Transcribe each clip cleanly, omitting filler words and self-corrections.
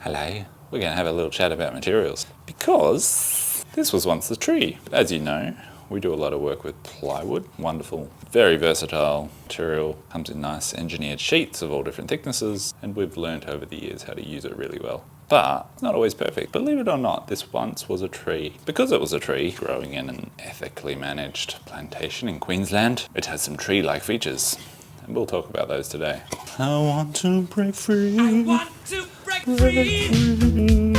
Hello, we're going to have a little chat about materials because this was once the tree. As you know, we do a lot of work with plywood, wonderful, very versatile material, comes in nice engineered sheets of all different thicknesses, and we've learnt over the years how to use it really well. But it's not always perfect. Believe it or not, this once was a tree. Because it was a tree growing in an ethically managed plantation in Queensland, it has some tree-like features. And we'll talk about those today. I want to break free. I want to break free.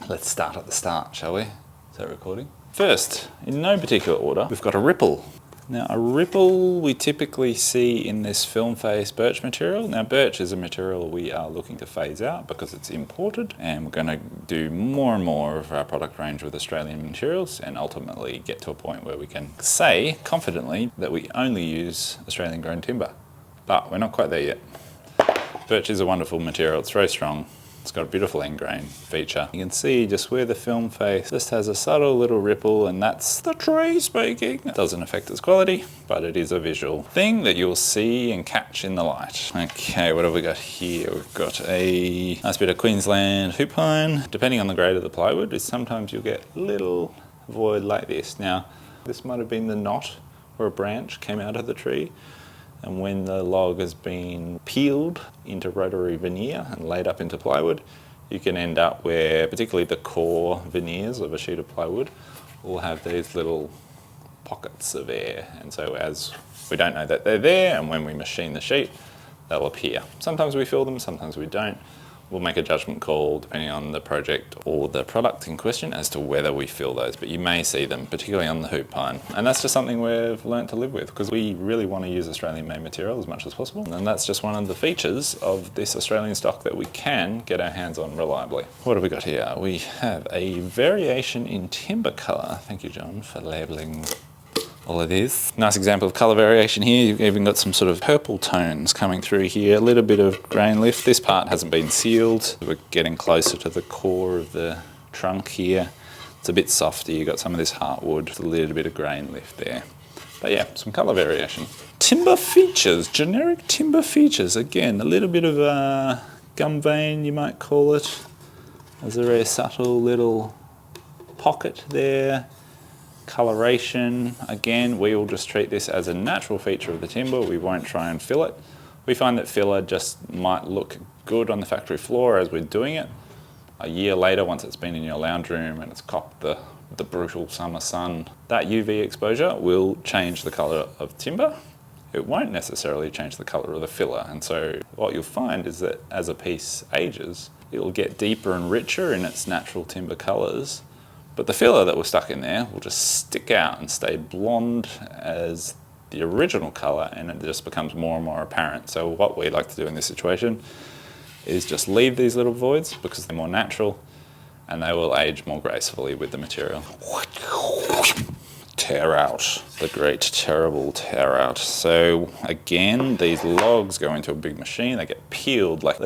Let's start at the start, shall we? Is that recording? First, in no particular order, we've got a ripple. Now, a ripple we typically see in this film face birch material. Now, birch is a material we are looking to phase out because it's imported, and we're going to do more and more of our product range with Australian materials and ultimately get to a point where we can say confidently that we only use Australian grown timber. But we're not quite there yet. Birch is a wonderful material, it's very strong. It's got a beautiful end grain feature. You can see just where the film face just has a subtle little ripple, and that's the tree speaking. It doesn't affect its quality, but it is a visual thing that you'll see and catch in the light. Okay, what have we got here? We've got a nice bit of Queensland hoop pine. Depending on the grade of the plywood, sometimes you'll get a little void like this. Now, this might have been the knot or a branch came out of the tree. And when the log has been peeled into rotary veneer and laid up into plywood, you can end up where, particularly the core veneers of a sheet of plywood, will have these little pockets of air. And so as we don't know that they're there, and when we machine the sheet, they'll appear. Sometimes we fill them, sometimes we don't. We'll make a judgment call depending on the project or the product in question as to whether we fill those, but you may see them, particularly on the hoop pine. And that's just something we've learnt to live with because we really want to use Australian made material as much as possible. And that's just one of the features of this Australian stock that we can get our hands on reliably. What have we got here? We have a variation in timber colour. Thank you, John, for labelling all of this. Nice example of colour variation here. You've even got some sort of purple tones coming through here. A little bit of grain lift. This part hasn't been sealed. We're getting closer to the core of the trunk here. It's a bit softer. You've got some of this heartwood, a little bit of grain lift there. But yeah, some colour variation. Timber features, generic timber features. Again, a little bit of a gum vein, you might call it. There's a very subtle little pocket there. Coloration, again, we will just treat this as a natural feature of the timber. We won't try and fill it. We find that filler just might look good on the factory floor as we're doing it. A year later, once it's been in your lounge room and it's copped the brutal summer sun, that UV exposure will change the colour of timber. It won't necessarily change the colour of the filler. And so what you'll find is that as a piece ages, it'll get deeper and richer in its natural timber colours. But the filler that was stuck in there will just stick out and stay blonde as the original colour, and it just becomes more and more apparent. So what we like to do in this situation is just leave these little voids because they're more natural and they will age more gracefully with the material. Tear out, the great terrible tear out. So again, these logs go into a big machine. They get peeled like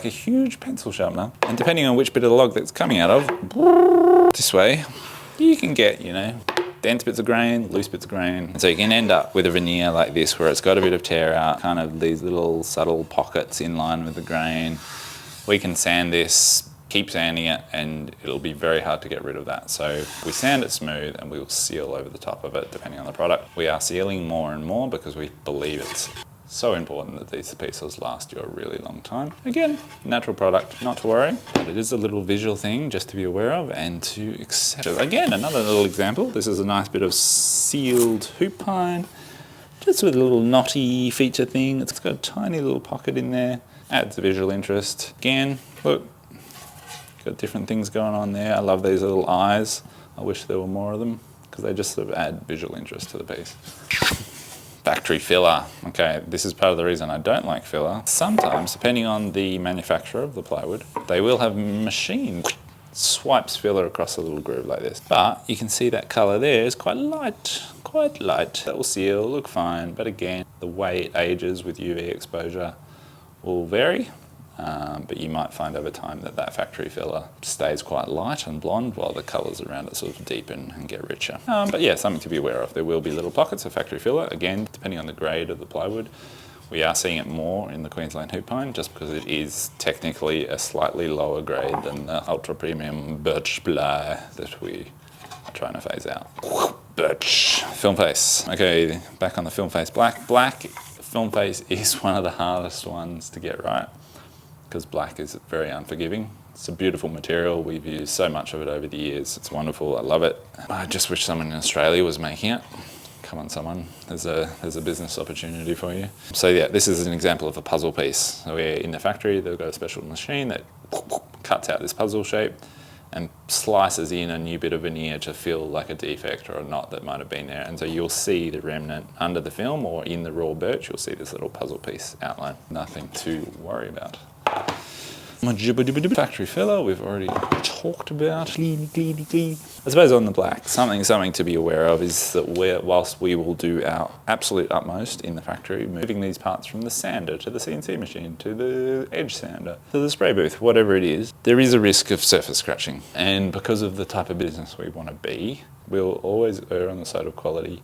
a huge pencil sharpener. And depending on which bit of the log that's coming out of, this way, you can get, dense bits of grain, loose bits of grain. And so you can end up with a veneer like this where it's got a bit of tear out, kind of these little subtle pockets in line with the grain. We can sand this, keep sanding it, and it'll be very hard to get rid of that. So we sand it smooth and we'll seal over the top of it depending on the product. We are sealing more and more because we believe it's so important that these pieces last you a really long time. Again, natural product, not to worry, but it is a little visual thing just to be aware of and to accept it. Again, another little example. This is a nice bit of sealed hoop pine, just with a little knotty feature thing. It's got a tiny little pocket in there, adds visual interest. Again, look, got different things going on there. I love these little eyes. I wish there were more of them because they just sort of add visual interest to the piece. Factory filler. Okay, this is part of the reason I don't like filler. Sometimes, depending on the manufacturer of the plywood, they will have machine swipes filler across a little groove like this. But you can see that colour there is quite light. That will seal, look fine, but again, the way it ages with UV exposure will vary. But you might find over time that that factory filler stays quite light and blonde while the colours around it sort of deepen and get richer. But yeah, something to be aware of. There will be little pockets of factory filler. Again, depending on the grade of the plywood, We are seeing it more in the Queensland hoop pine just because it is technically a slightly lower grade than the ultra premium birch ply that we are trying to phase out. Birch. Film face. Okay, back on the film face. Black. Film face is one of the hardest ones to get right because black is very unforgiving. It's a beautiful material. We've used so much of it over the years. It's wonderful. I love it. I just wish someone in Australia was making it. Come on, someone. There's a business opportunity for you. So yeah, this is an example of a puzzle piece. So we're in the factory. They've got a special machine that cuts out this puzzle shape and slices in a new bit of veneer to fill like a defect or a knot that might have been there. And so you'll see the remnant under the film or in the raw birch. You'll see this little puzzle piece outline. Nothing to worry about. Factory filler, we've already talked about. I suppose on the black, something to be aware of is that whilst we will do our absolute utmost in the factory, moving these parts from the sander to the CNC machine, to the edge sander, to the spray booth, whatever it is, there is a risk of surface scratching. And because of the type of business we want to be, we'll always err on the side of quality.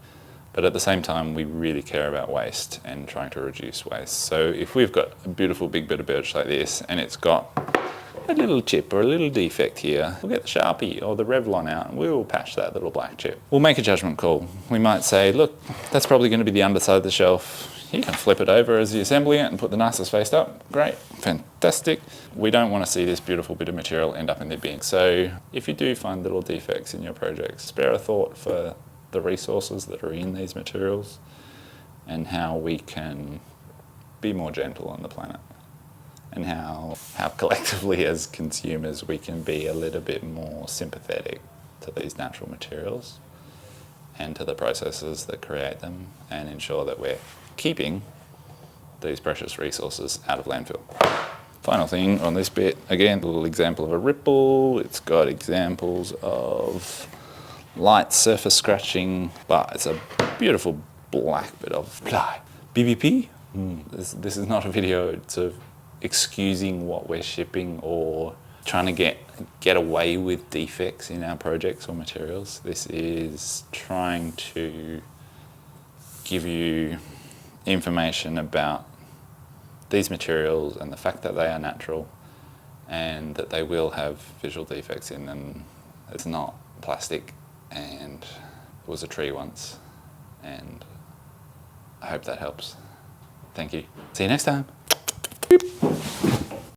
But at the same time, we really care about waste and trying to reduce waste. So if we've got a beautiful big bit of birch like this and it's got a little chip or a little defect here, we'll get the Sharpie or the Revlon out and we'll patch that little black chip. We'll make a judgment call. We might say, look, that's probably going to be the underside of the shelf. You can flip it over as you're assembling it and put the nicest face up. Great, fantastic. We don't want to see this beautiful bit of material end up in the bin. So if you do find little defects in your projects, spare a thought for the resources that are in these materials and how we can be more gentle on the planet and how collectively as consumers we can be a little bit more sympathetic to these natural materials and to the processes that create them and ensure that we're keeping these precious resources out of landfill. Final thing on this bit, again, a little example of a ripple. It's got examples of light surface scratching, but it's a beautiful black bit of ply. BBP? This is not a video of excusing what we're shipping or trying to get away with defects in our projects or materials. This is trying to give you information about these materials and the fact that they are natural and that they will have visual defects in them. It's not plastic. And it was a tree once, and I hope that helps. Thank you. See you next time.